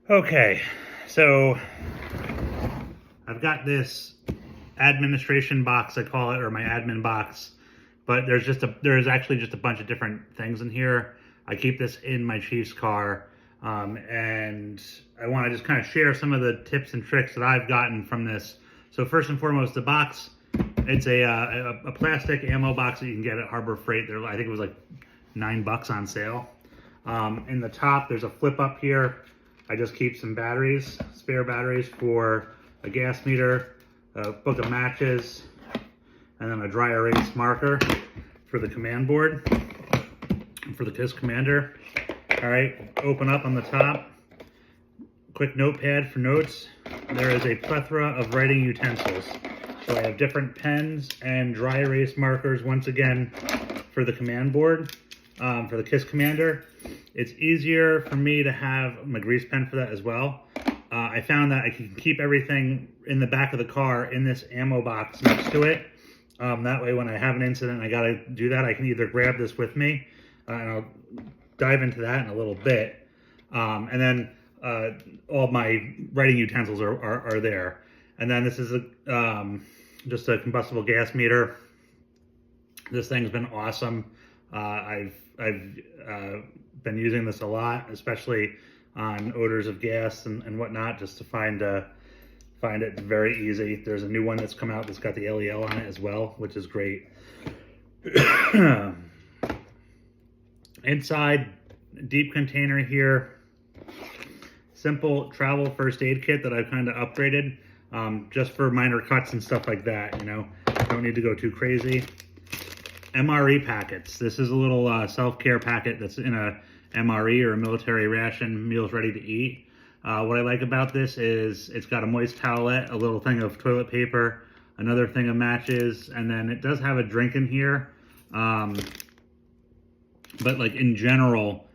Okay, so I've got this administration box, I call it, or my admin box, but there's actually just a bunch of different things in here. I keep this in my Chiefs car, and I want to just kind of share some of the tips and tricks that I've gotten from this. So first and foremost, the box, it's a plastic ammo box that you can get at Harbor Freight. I think it was like $9 on sale. In the top, there's a flip up here. I just keep some batteries, spare batteries for a gas meter, a book of matches, and then a dry erase marker for the command board, for the KISS Commander. All right, open up on the top. Quick notepad for notes. There is a plethora of writing utensils. So I have different pens and dry erase markers, once again, for the command board, for the KISS Commander. It's easier for me to have my grease pen for that as well. I found that I can keep everything in the back of the car in this ammo box next to it. That way when I have an incident and I gotta do that, I can either grab this with me, and I'll dive into that in a little bit. And then all my writing utensils are there. And then this is just a combustible gas meter. This thing's been awesome. I've been using this a lot, especially on odors of gas and whatnot, just to find it very easy. There's a new one that's come out that's got the LEL on it as well, which is great. Inside, deep container here, simple travel first aid kit that I've kind of upgraded, just for minor cuts and stuff like that, you know. Don't need to go too crazy. MRE packets. This is a little self-care packet that's in a MRE, or a military ration, meals ready to eat. What I like about this is it's got a moist towelette, a little thing of toilet paper, another thing of matches, and then it does have a drink in here. But like in general,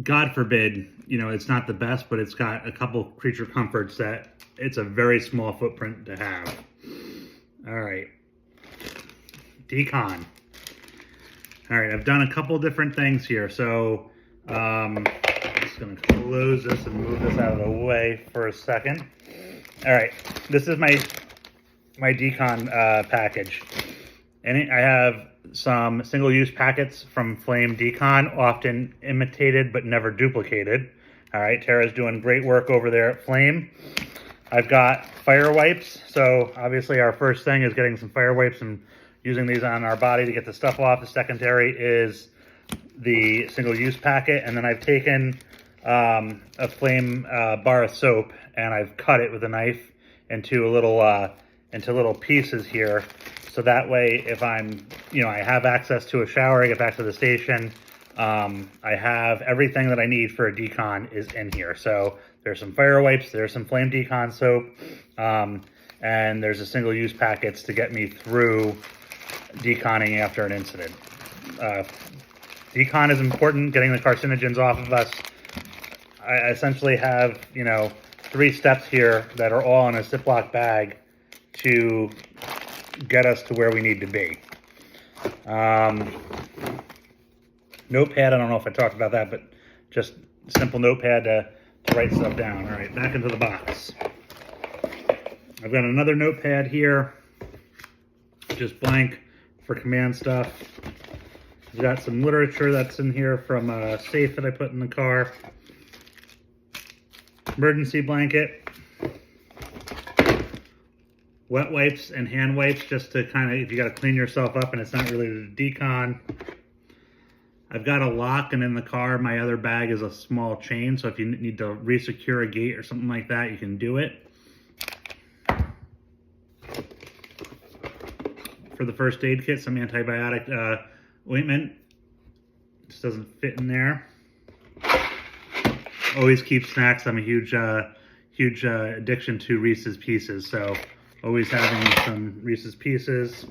God forbid, you know, it's not the best, but it's got a couple creature comforts that it's a very small footprint to have. All right. Decon. All right, I've done a couple different things here. So I'm just gonna close this and move this out of the way for a second. All right, this is my decon package. And I have some single-use packets from Flame Decon, often imitated but never duplicated. All right, Tara's doing great work over there at Flame. I've got fire wipes. So obviously our first thing is getting some fire wipes and using these on our body to get the stuff off. The secondary is the single-use packet. And then I've taken a Flame bar of soap and I've cut it with a knife into little pieces here. So that way, if I'm, you know, I have access to a shower, I get back to the station, I have everything that I need for a decon is in here. So there's some fire wipes, there's some Flame Decon soap, and there's a single-use packets to get me through deconning after an incident. Decon is important, getting the carcinogens off of us. I essentially have, you know, 3 steps here that are all in a Ziploc bag to get us to where we need to be. Notepad, I don't know if I talked about that, but just simple notepad to write stuff down. All right, back into the box. I've got another notepad here, just blank for command stuff. I've got some literature that's in here from a safe that I put in the car. Emergency blanket. Wet wipes and hand wipes, just to kind of, if you got to clean yourself up and it's not related to decon. I've got a lock, and in the car, my other bag is a small chain, so if you need to re-secure a gate or something like that, you can do it. For the first aid kit, some antibiotic ointment. Just doesn't fit in there. Always keep snacks. I'm a huge addiction to Reese's Pieces, so always having some Reese's Pieces.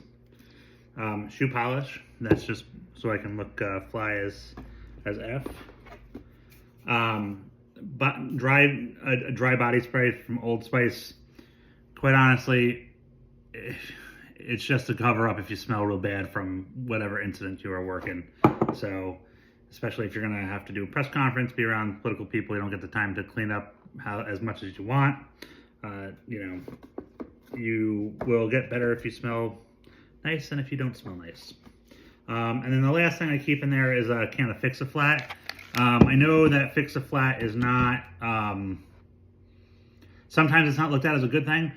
Shoe polish. That's just so I can look fly as F. But dry body spray from Old Spice. Quite honestly, it's just a cover up if you smell real bad from whatever incident you are working. So especially if you're going to have to do a press conference, be around political people. You don't get the time to clean up as much as you want. You will get better if you smell nice than if you don't smell nice. And then the last thing I keep in there is a can of Fix-A-Flat. I know that Fix-A-Flat is not, sometimes it's not looked at as a good thing.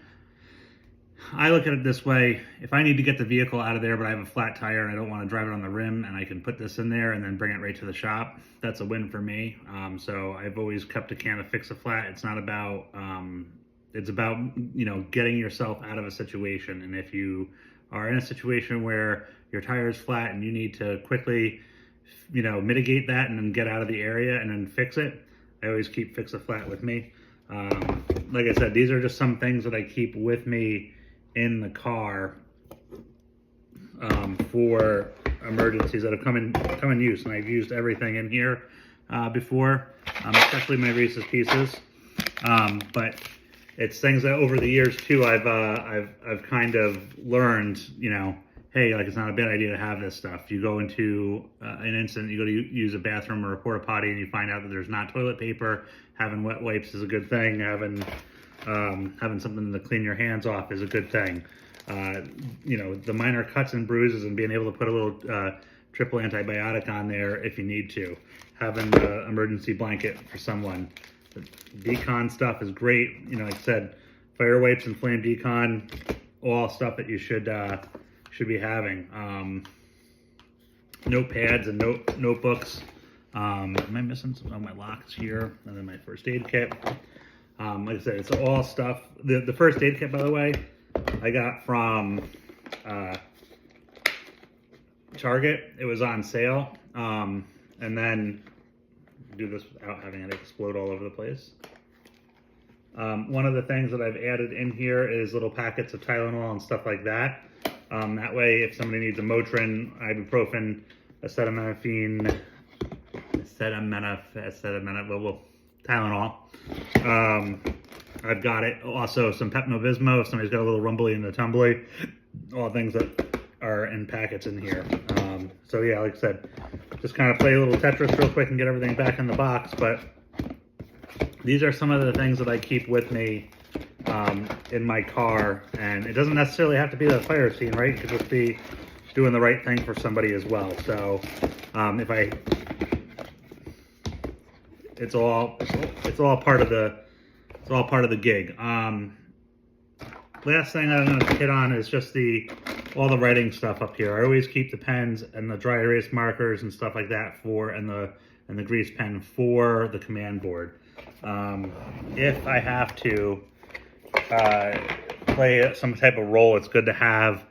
I look at it this way: if I need to get the vehicle out of there, but I have a flat tire and I don't want to drive it on the rim, and I can put this in there and then bring it right to the shop, that's a win for me. So I've always kept a can of Fix-A-Flat. It's not about, it's about, getting yourself out of a situation. And if you are in a situation where your tire is flat and you need to quickly, mitigate that and then get out of the area and then fix it, I always keep Fix-A-Flat with me. Like I said, these are just some things that I keep with me in the car for emergencies that have come in use, and I've used everything in here before, especially my Reese's Pieces. But it's things that over the years too, I've kind of learned, hey, like, it's not a bad idea to have this stuff. You go into an incident, you go to use a bathroom or a porta potty, and you find out that there's not toilet paper. Having wet wipes is a good thing. Having something to clean your hands off is a good thing. The minor cuts and bruises, and being able to put a little triple antibiotic on there if you need to. Having the emergency blanket for someone. The decon stuff is great. Like I said, fire wipes and flame decon, all stuff that you should be having. Notepads and notebooks. Am I missing some of my locks here? And then my first aid kit. Like I said, it's all stuff. The first aid kit, by the way, I got from Target. It was on sale. And then do this without having it explode all over the place. One of the things that I've added in here is little packets of Tylenol and stuff like that. That way, if somebody needs a Motrin, ibuprofen, acetaminophen, Tylenol. I've got it. Also, some Pepto-Bismol if somebody's got a little rumbly in the tumbly. All things that are in packets in here. So yeah, like I said, just kind of play a little Tetris real quick and get everything back in the box. But these are some of the things that I keep with me in my car. And it doesn't necessarily have to be the fire scene, right? It could just be doing the right thing for somebody as well. So it's all part of the gig. Last thing I'm going to hit on is just all the writing stuff up here. I always keep the pens and the dry erase markers and stuff like that and the grease pen for the command board. If I have to play some type of role, it's good to have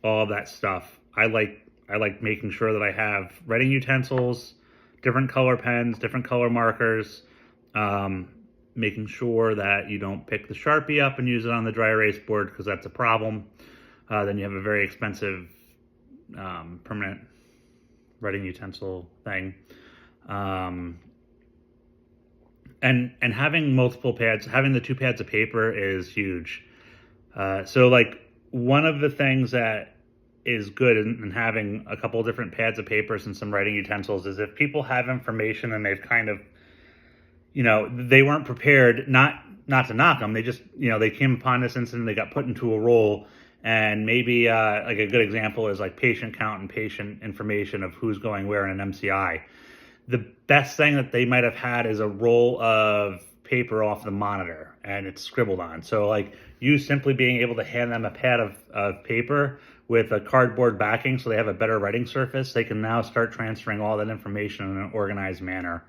all of that stuff. I like making sure that I have writing utensils, different color pens, different color markers, making sure that you don't pick the Sharpie up and use it on the dry erase board, because that's a problem. Then you have a very expensive permanent writing utensil thing. And having multiple pads, having the 2 pads of paper is huge. So like, one of the things that is good in having a couple of different pads of papers and some writing utensils is if people have information and they've kind of, they weren't prepared, not to knock them. They just, they came upon this incident, they got put into a role, and maybe like a good example is like patient count and patient information of who's going where in an MCI. The best thing that they might have had is a roll of paper off the monitor and it's scribbled on. So like, you simply being able to hand them a pad of paper with a cardboard backing so they have a better writing surface, they can now start transferring all that information in an organized manner.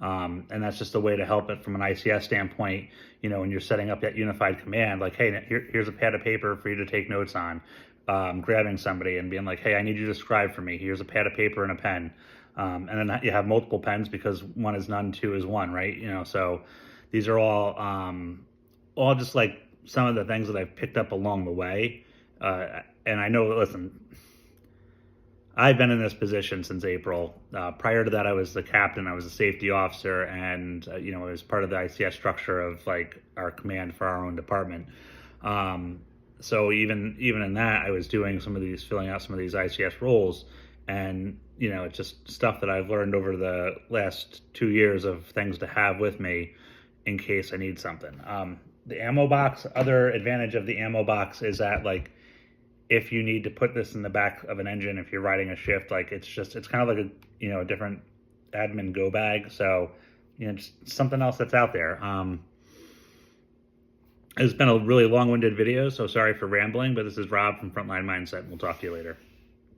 And that's just a way to help it from an ICS standpoint, when you're setting up that unified command, like, hey, here's a pad of paper for you to take notes on. Grabbing somebody and being like, hey, I need you to scribe for me. Here's a pad of paper and a pen. And then you have multiple pens because 1 is none, 2 is 1, right? So these are all just like some of the things that I've picked up along the way. And I know, listen, I've been in this position since April. Prior to that, I was the captain. I was a safety officer, and I was part of the ICS structure of like our command for our own department. So even in that, I was doing filling out some of these ICS roles, and you know, it's just stuff that I've learned over the last 2 years of things to have with me in case I need something. The ammo box, other advantage of the ammo box is that, like, if you need to put this in the back of an engine, if you're riding a shift, like, it's kind of like a, you know, a different admin go bag. So, you know, just something else that's out there. It's been a really long-winded video, so sorry for rambling, but this is Rob from Frontline Mindset. We'll talk to you later.